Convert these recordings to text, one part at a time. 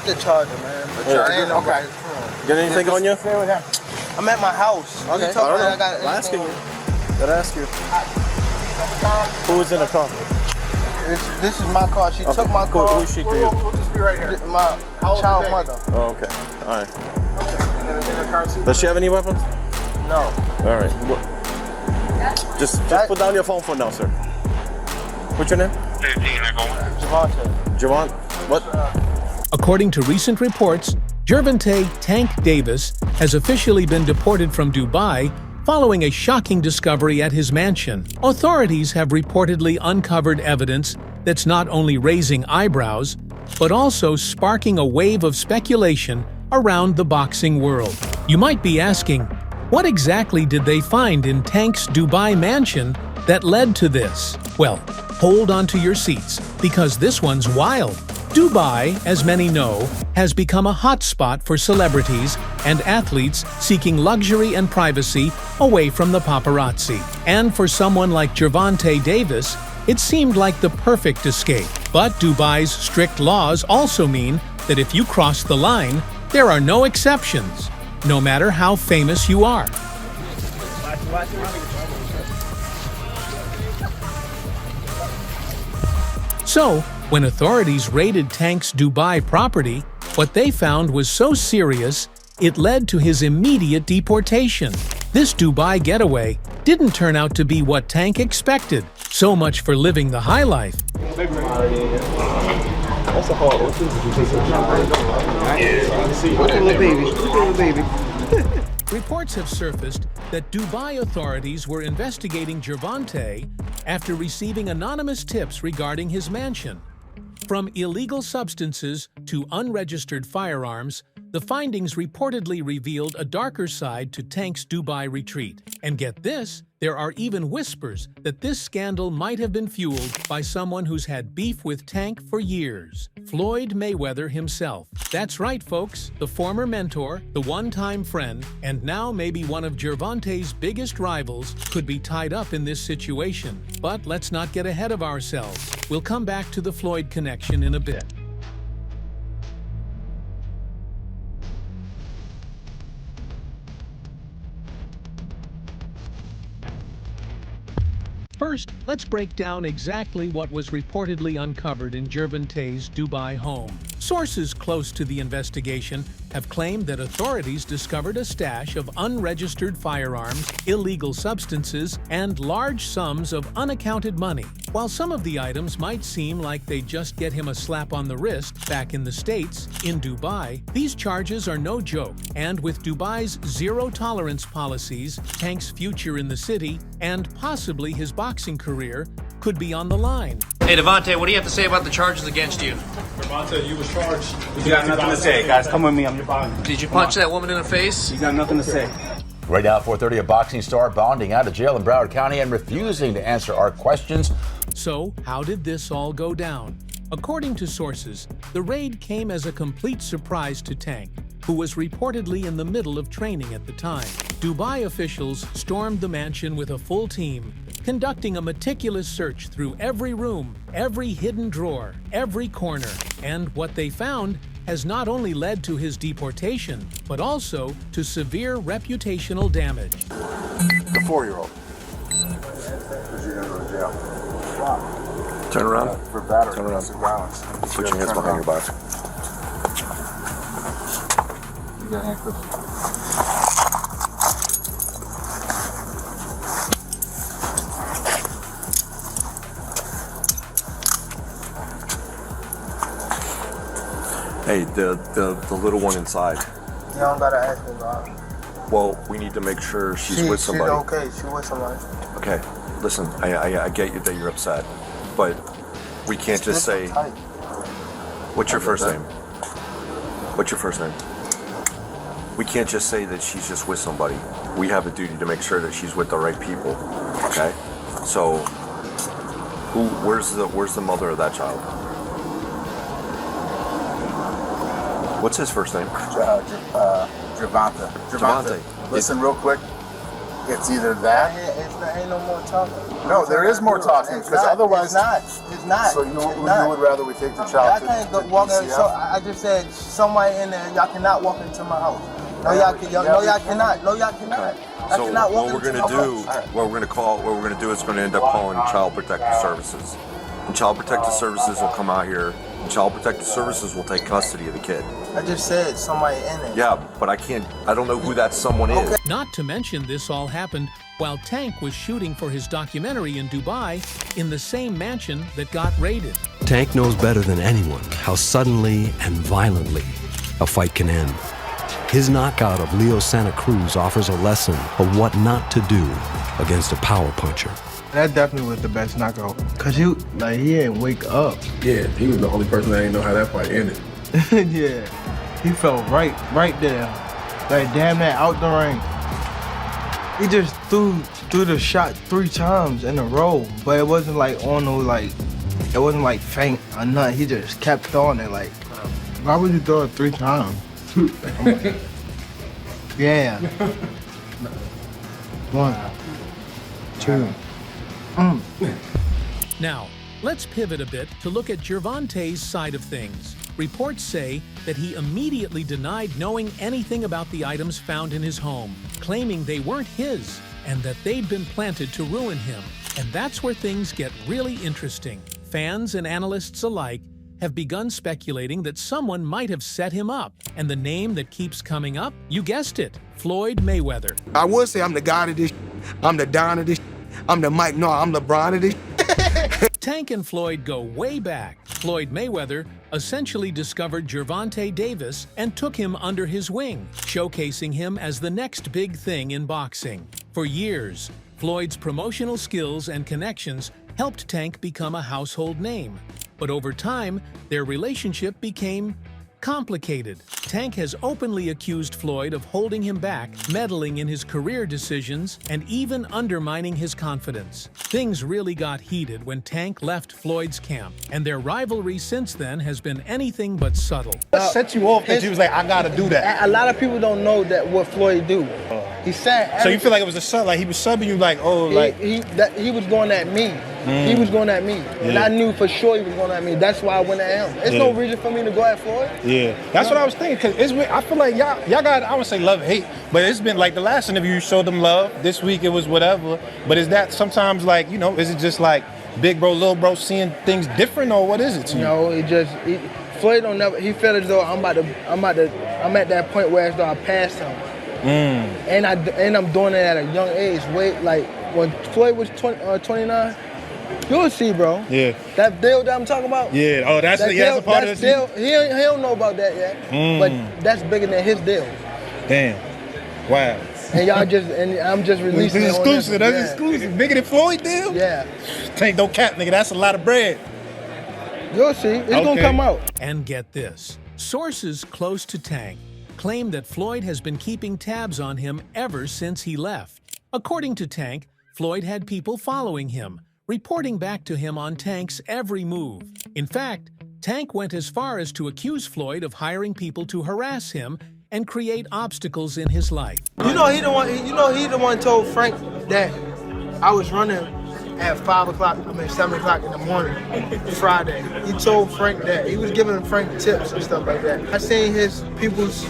the charger, man. Okay. Get anything on you? Stay with him. I'm at my house. Okay. You talking I about don't know. I'm asking you. Gotta ask you. Who is in the car? This is my car. She took my car. Who is she to you? We'll just be right here. My child mother. Oh, okay. All right. Does she have any weapons? No. All right. Just put down your phone for now, sir. What's your name? Gervonta. Gervonta. What? According to recent reports, Gervonta "Tank" Davis has officially been deported from Dubai following a shocking discovery at his mansion. Authorities have reportedly uncovered evidence that's not only raising eyebrows, but also sparking a wave of speculation around the boxing world. You might be asking, what exactly did they find in Tank's Dubai mansion that led to this? Well, hold on to your seats, because this one's wild. Dubai, as many know, has become a hotspot for celebrities and athletes seeking luxury and privacy away from the paparazzi. And for someone like Gervonta Davis, it seemed like the perfect escape. But Dubai's strict laws also mean that if you cross the line, there are no exceptions, no matter how famous you are. So, when authorities raided Tank's Dubai property, what they found was so serious, it led to his immediate deportation. This Dubai getaway didn't turn out to be what Tank expected. So much for living the high life. Reports have surfaced that Dubai authorities were investigating Gervonta after receiving anonymous tips regarding his mansion. From illegal substances to unregistered firearms, the findings reportedly revealed a darker side to Tank's Dubai retreat. And get this, there are even whispers that this scandal might have been fueled by someone who's had beef with Tank for years, Floyd Mayweather himself. That's right, folks, the former mentor, the one-time friend, and now maybe one of Gervonta's biggest rivals could be tied up in this situation. But let's not get ahead of ourselves. We'll come back to the Floyd connection in a bit. First, let's break down exactly what was reportedly uncovered in Gervonta's Dubai home. Sources close to the investigation have claimed that authorities discovered a stash of unregistered firearms, illegal substances, and large sums of unaccounted money. While some of the items might seem like they just get him a slap on the wrist back in the States, in Dubai, these charges are no joke. And with Dubai's zero-tolerance policies, Tank's future in the city, and possibly his boxing career, could be on the line. Hey, Devontae, what do you have to say about the charges against you? Gervonta, you was charged. You got nothing to say, guys. Come with me. I'm your body. Did you punch that woman in the face? You got nothing to say. Right now, 4:30, a boxing star bonding out of jail in Broward County and refusing to answer our questions. So, how did this all go down? According to sources, the raid came as a complete surprise to Tank, who was reportedly in the middle of training at the time. Dubai officials stormed the mansion with a full team, conducting a meticulous search through every room, every hidden drawer, every corner. And what they found has not only led to his deportation, but also to severe reputational damage. The 4-year-old. You're gonna go to jail. Turn around. For battery. Turn around. Domestic violence. Put your hands behind your back. You got handcuffs. Hey, the little one inside. You don't gotta ask me about her. Well, we need to make sure she's with somebody. She's okay. She's with somebody. Okay, listen, I get you that you're upset, but we can't just say. What's your first name? What's your first name? We can't just say that she's just with somebody. We have a duty to make sure that she's with the right people. Okay, so where's the mother of that child? What's his first name? Gervonta. Gervonta. Listen real quick. It's either that. Ain't no more talking. No, there is more talking because otherwise. It's not. So you would rather we take the child I can't go walk in. So I just said somebody in there. Y'all cannot walk into my house. No, y'all cannot. No, y'all cannot. I So cannot walk what we're into gonna my do, house. what we're gonna do is going to end up calling Child Protective Services, and Child Protective Services will come out here, and Child Protective Services will take custody of the kid. I just said somebody in there. Yeah, but I don't know who that someone is. Not to mention, this all happened while Tank was shooting for his documentary in Dubai in the same mansion that got raided. Tank knows better than anyone how suddenly and violently a fight can end. His knockout of Leo Santa Cruz offers a lesson of what not to do against a power puncher. That definitely was the best knockout. Cause he didn't wake up. Yeah, he was the only person that didn't know how that fight ended. Yeah, he felt right there. Like damn that out the ring. He just threw the shot 3 times in a row, but it wasn't like on no like, it wasn't like faint or nothing. He just kept throwing it like. Why would you throw it 3 times? Yeah. 1, 2. Now, let's pivot a bit to look at Gervonta's side of things. Reports say that he immediately denied knowing anything about the items found in his home, claiming they weren't his and that they'd been planted to ruin him. And that's where things get really interesting. Fans and analysts alike have begun speculating that someone might have set him up. And the name that keeps coming up, you guessed it, Floyd Mayweather. I would say I'm the god of this. I'm the Don of this. I'm the Mike. No, I'm LeBron of this. Tank and Floyd go way back. Floyd Mayweather essentially discovered Gervonta Davis and took him under his wing, showcasing him as the next big thing in boxing. For years, Floyd's promotional skills and connections helped Tank become a household name. But over time, their relationship became complicated. Tank has openly accused Floyd of holding him back, meddling in his career decisions, and even undermining his confidence. Things really got heated when Tank left Floyd's camp, and their rivalry since then has been anything but subtle. What set you off that you was like, I gotta do that? A lot of people don't know that what Floyd do. He said. So you feel like it was a sub, like he was subbing you, like, oh, like he was going at me. He was going at me, and I knew for sure he was going at me. That's why I went at him. There's no reason for me to go at Floyd. Yeah, that's what I was thinking. Cause I feel like y'all got, I would say love and hate, but it's been like the last interview you showed them love. This week it was whatever. But is that sometimes like, you know, is it just like big bro, little bro seeing things different, or what is it to you? No, Floyd don't never. He felt as though I'm at that point where as though I passed him. And I'm doing it at a young age. Like when Floyd was 29. You'll see, bro. Yeah. That deal that I'm talking about? Yeah. Oh, that's a part of deal. He don't know about that yet. But that's bigger than his deal. Damn. Wow. And I'm just releasing it. This is exclusive. That's exclusive. Bigger than Floyd deal? Yeah. Tank, don't cap, nigga. That's a lot of bread. You'll see. It's gonna come out. And get this. Sources close to Tank claim that Floyd has been keeping tabs on him ever since he left. According to Tank, Floyd had people following him, reporting back to him on Tank's every move. In fact, Tank went as far as to accuse Floyd of hiring people to harass him and create obstacles in his life. You know he the one told Frank that I was running at 7 o'clock in the morning, Friday. He told Frank that. He was giving Frank tips and stuff like that. I seen his people's...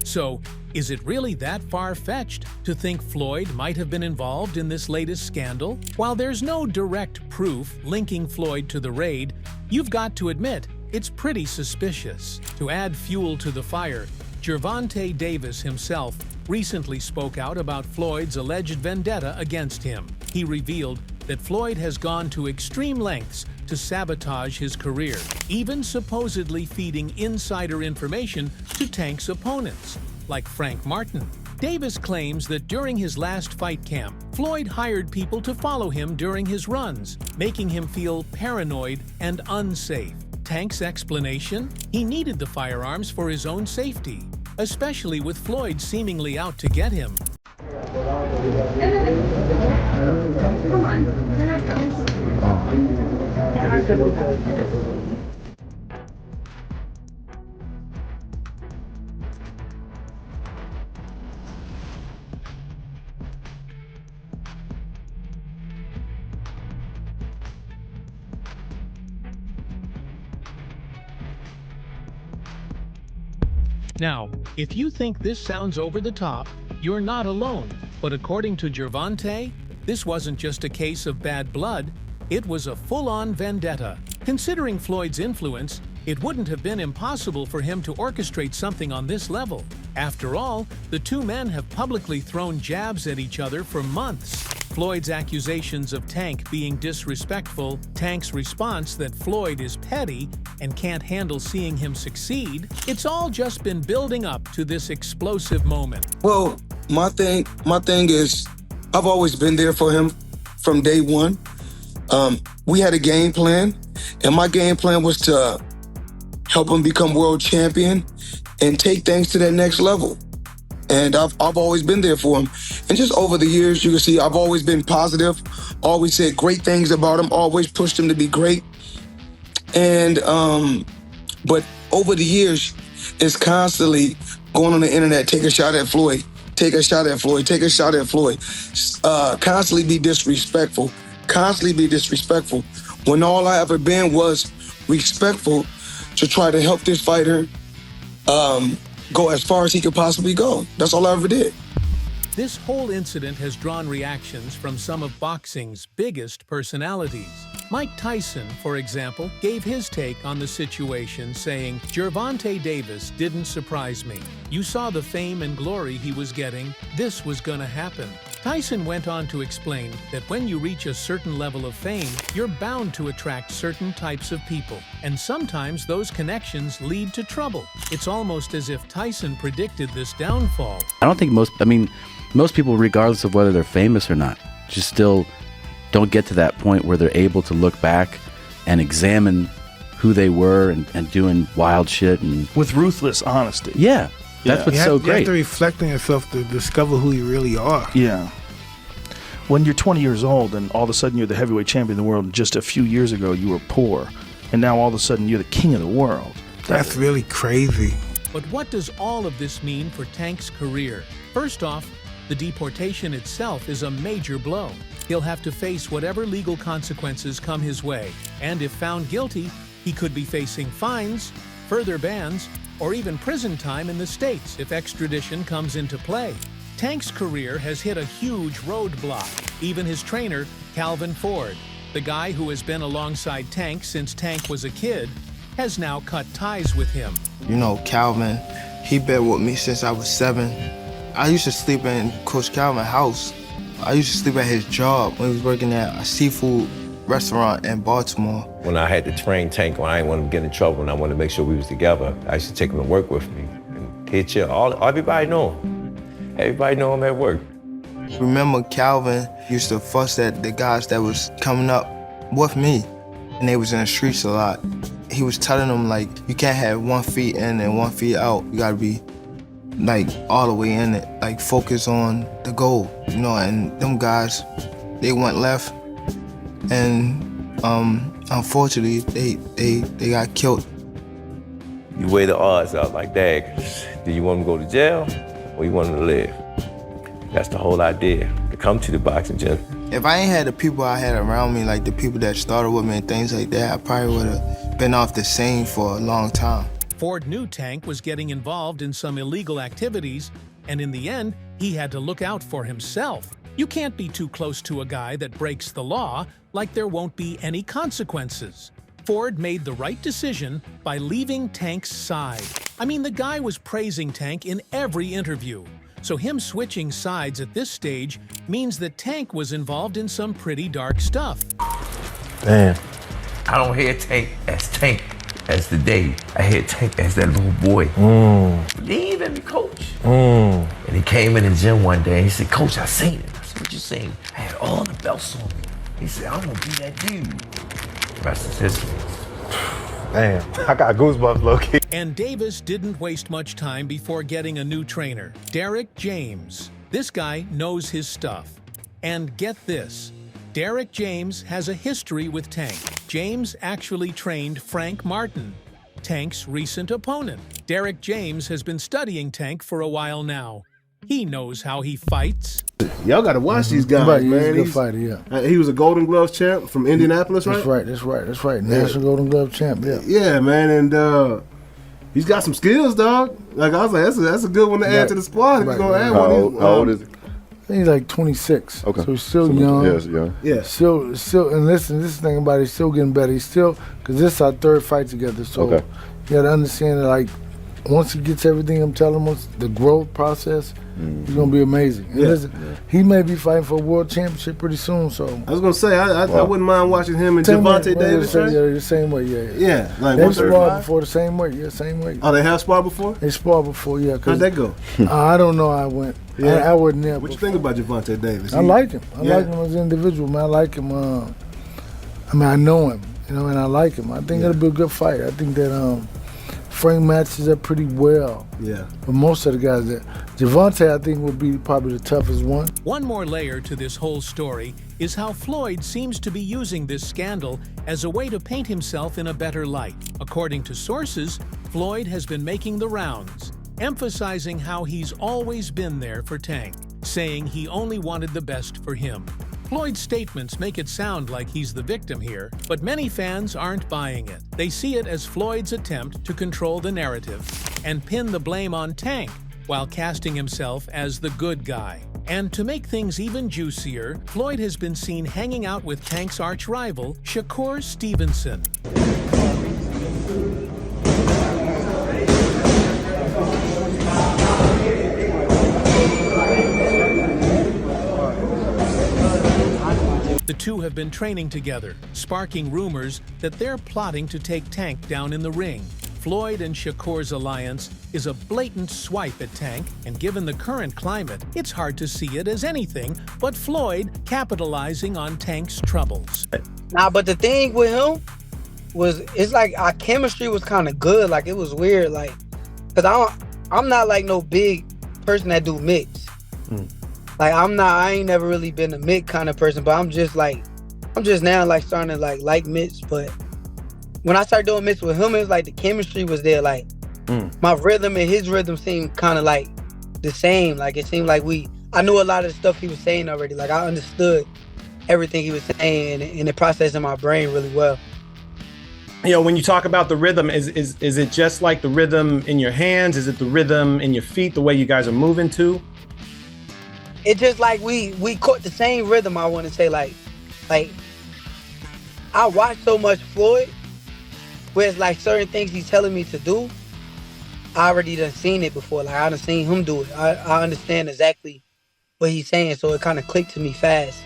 So, is it really that far-fetched to think Floyd might have been involved in this latest scandal? While there's no direct proof linking Floyd to the raid, you've got to admit it's pretty suspicious. To add fuel to the fire, Gervonta Davis himself recently spoke out about Floyd's alleged vendetta against him. He revealed that Floyd has gone to extreme lengths to sabotage his career, even supposedly feeding insider information to Tank's opponents, like Frank Martin. Davis claims that during his last fight camp, Floyd hired people to follow him during his runs, making him feel paranoid and unsafe. Tank's explanation? He needed the firearms for his own safety, especially with Floyd seemingly out to get him. Come on. Now, if you think this sounds over the top, you're not alone. But according to Gervonta, this wasn't just a case of bad blood, it was a full-on vendetta. Considering Floyd's influence, it wouldn't have been impossible for him to orchestrate something on this level. After all, the two men have publicly thrown jabs at each other for months. Floyd's accusations of Tank being disrespectful, Tank's response that Floyd is petty and can't handle seeing him succeed, it's all just been building up to this explosive moment. Well, my thing is, I've always been there for him from day one. We had a game plan, and my game plan was to help him become world champion and take things to that next level. And I've always been there for him. And just over the years, you can see I've always been positive, always said great things about him, always pushed him to be great. And, but over the years, it's constantly going on the internet, take a shot at Floyd, take a shot at Floyd, take a shot at Floyd. Constantly be disrespectful, when all I ever been was respectful to try to help this fighter go as far as he could possibly go. That's all I ever did. This whole incident has drawn reactions from some of boxing's biggest personalities. Mike Tyson, for example, gave his take on the situation, saying, "Gervonta Davis didn't surprise me. You saw the fame and glory he was getting. This was gonna happen." Tyson went on to explain that when you reach a certain level of fame, you're bound to attract certain types of people, and sometimes those connections lead to trouble. It's almost as if Tyson predicted this downfall. I don't think most people, regardless of whether they're famous or not, just still don't get to that point where they're able to look back and examine who they were and doing wild shit and with ruthless honesty. Yeah. That's what's so great. You have to reflect on yourself to discover who you really are. Yeah. When you're 20 years old and all of a sudden you're the heavyweight champion of the world, and just a few years ago you were poor, and now all of a sudden you're the king of the world. That's really crazy. But what does all of this mean for Tank's career? First off, the deportation itself is a major blow. He'll have to face whatever legal consequences come his way, and if found guilty, he could be facing fines, further bans, or even prison time in the States if extradition comes into play. Tank's career has hit a huge roadblock. Even his trainer, Calvin Ford, the guy who has been alongside Tank since Tank was a kid, has now cut ties with him. You know, Calvin, he been with me since I was 7. I used to sleep in Coach Calvin's house. I used to sleep at his job when he was working at a seafood restaurant in Baltimore. When I had to train Tank, when I didn't want him to get in trouble and I wanted to make sure we was together, I used to take him to work with me. And he'd chill. Everybody know him. Everybody know him at work. Remember, Calvin used to fuss at the guys that was coming up with me, and they was in the streets a lot. He was telling them, like, you can't have 1 foot in and 1 foot out. You gotta be, like, all the way in it. Like, focus on the goal, you know, and them guys, they went left, and unfortunately, they got killed. You weigh the odds out like that. Do you want him to go to jail or you want him to live? That's the whole idea, to come to the boxing gym. If I ain't had the people I had around me, like the people that started with me and things like that, I probably would have been off the scene for a long time. Ford knew Tank was getting involved in some illegal activities, and in the end, he had to look out for himself. You can't be too close to a guy that breaks the law, like there won't be any consequences. Ford made the right decision by leaving Tank's side. I mean, the guy was praising Tank in every interview. So him switching sides at this stage means that Tank was involved in some pretty dark stuff. Damn. I don't hear Tank as the day. I hear Tank as that little boy. He ain't even coach. And he came in the gym one day and he said, "Coach, I seen it." I said, "What you seen?" "I had all the belts on me." He said, "I'm gonna be that dude." The rest is history. Damn, I got goosebumps, low-key. And Davis didn't waste much time before getting a new trainer, Derek James. This guy knows his stuff. And get this, Derek James has a history with Tank. James actually trained Frank Martin, Tank's recent opponent. Derek James has been studying Tank for a while now. He knows how he fights. Y'all gotta watch these guys, right, man. He's a good fighter, yeah. He was a Golden Gloves champ from Indianapolis, right? That's right. National Golden Glove champ, yeah. Yeah, man, and He's got some skills, dog. Like I was like, that's a good one to add to the squad. If you're gonna add one. How old is he? I think he's like 26. Okay. So he's still young. Yes, young. Yeah. Still, and listen, this thing about it, he's still getting better. He's still, because this is our third fight together. So Okay. you got to understand that, like, once he gets everything I'm telling him, once the growth process, he's going to be amazing. And listen, he may be fighting for a world championship pretty soon. So I was gonna say, I wouldn't mind watching him and Same way, Gervonta Davis. Yeah, Right? the same way, yeah. Yeah, like they sparred 135? before the same way, same way. Oh, they have sparred before? They sparred before, yeah. How'd that go? I don't know how I went. Yeah. I wasn't there. What you think about Gervonta Davis? I like him. I like him as an individual, man. I like him. I know him, and I like him. I think it'll be a good fight. I think that Frank matches up pretty well. Yeah. But most of the guys that Gervonta, I think, would be probably the toughest one. One more layer to this whole story is how Floyd seems to be using this scandal as a way to paint himself in a better light. According to sources, Floyd has been making the rounds, emphasizing how he's always been there for Tank, saying he only wanted the best for him. Floyd's statements make it sound like he's the victim here, but many fans aren't buying it. They see it as Floyd's attempt to control the narrative and pin the blame on Tank while casting himself as the good guy. And to make things even juicier, Floyd has been seen hanging out with Tank's arch-rival, Shakur Stevenson. The two have been training together, sparking rumors that they're plotting to take Tank down in the ring. Floyd and Shakur's alliance is a blatant swipe at Tank, and given the current climate, it's hard to see it as anything but Floyd capitalizing on Tank's troubles. Nah, but the thing with him was, it's like our chemistry was kind of good. Like, it was weird, like, cause I'm not like no big person that do mix. Like, I ain't never really been a mix kind of person, but I'm just now like starting to like mix. But when I started doing mix with him, it was like the chemistry was there. Like my rhythm and his rhythm seemed kind of like the same. Like, it seemed like I knew a lot of the stuff he was saying already. Like, I understood everything he was saying, and it processed in my brain really well. You know, when you talk about the rhythm, is it just like the rhythm in your hands? Is it the rhythm in your feet, the way you guys are moving to? It's just like we caught the same rhythm. I want to say, like I watch so much Floyd, where it's like certain things he's telling me to do, I already done seen it before. Like, I done seen him do it. I understand exactly what he's saying, so it kind of clicked to me fast,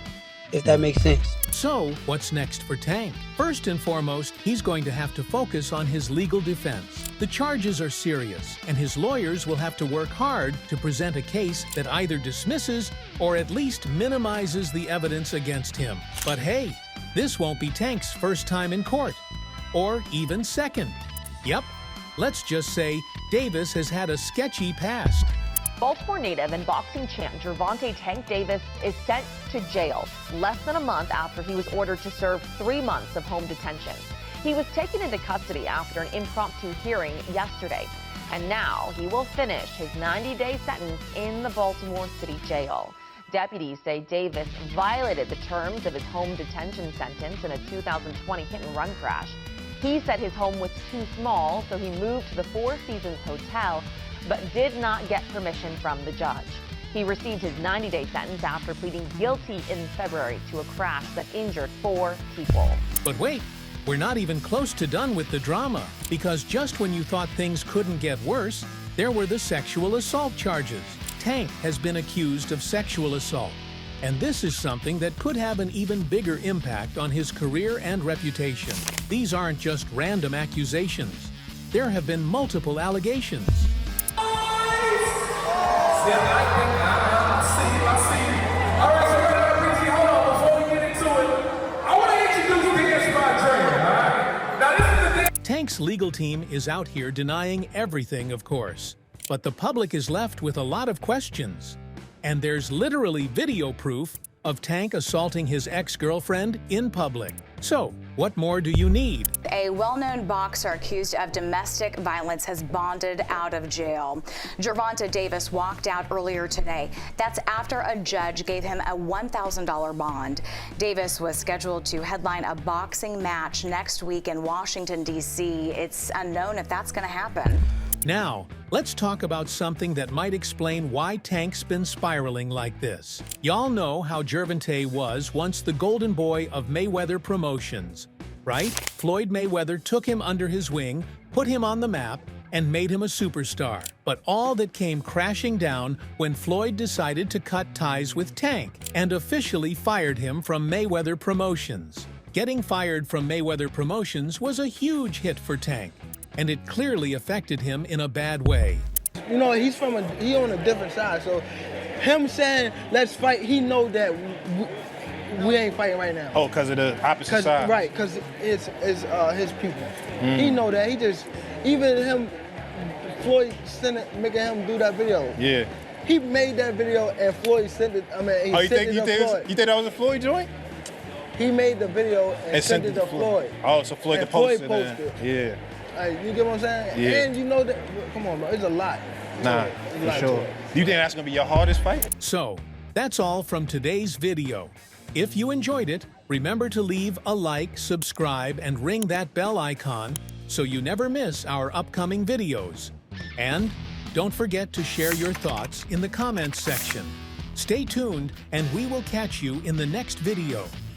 if that makes sense. So, what's next for Tank? First and foremost, he's going to have to focus on his legal defense. The charges are serious, and his lawyers will have to work hard to present a case that either dismisses or at least minimizes the evidence against him. But hey, this won't be Tank's first time in court, or even second. Yep, let's just say Davis has had a sketchy past. Baltimore native and boxing champ Gervonta Tank Davis is sent to jail less than a month after he was ordered to serve 3 months of home detention. He was taken into custody after an impromptu hearing yesterday, and now he will finish his 90-day sentence in the Baltimore City jail. Deputies say Davis violated the terms of his home detention sentence in a 2020 hit-and-run crash. He said his home was too small, so he moved to the Four Seasons Hotel, but did not get permission from the judge. He received his 90-day sentence after pleading guilty in February to a crash that injured 4 people. But wait, we're not even close to done with the drama, because just when you thought things couldn't get worse, there were the sexual assault charges. Tank has been accused of sexual assault, and this is something that could have an even bigger impact on his career and reputation. These aren't just random accusations. There have been multiple allegations. Tank's legal team is out here denying everything, of course, but the public is left with a lot of questions. And there's literally video proof of Tank assaulting his ex-girlfriend in public. So, what more do you need? A well-known boxer accused of domestic violence has bonded out of jail. Gervonta Davis walked out earlier today. That's after a judge gave him a $1,000 bond. Davis was scheduled to headline a boxing match next week in Washington, D.C. It's unknown if that's going to happen. Now, let's talk about something that might explain why Tank's been spiraling like this. Y'all know how Gervonta was once the golden boy of Mayweather Promotions, right? Floyd Mayweather took him under his wing, put him on the map, and made him a superstar. But all that came crashing down when Floyd decided to cut ties with Tank and officially fired him from Mayweather Promotions. Getting fired from Mayweather Promotions was a huge hit for Tank, and it clearly affected him in a bad way. You know, he on a different side, so him saying, let's fight, he know that we ain't fighting right now. Oh, because of the opposite side? Right, because it's his people. He know that. He just, even him, Floyd making him do that video. Yeah. He made that video and Floyd sent it, he you sent think, it to Floyd. You think that was a Floyd joint? He made the video and sent it to Floyd. Oh, so Floyd and posted it. Yeah. Like, you get what I'm saying? Yeah. And you know that, come on, bro, it's a lot. Nah, for sure. Do you think that's going to be your hardest fight? So, that's all from today's video. If you enjoyed it, remember to leave a like, subscribe, and ring that bell icon so you never miss our upcoming videos. And don't forget to share your thoughts in the comments section. Stay tuned, and we will catch you in the next video.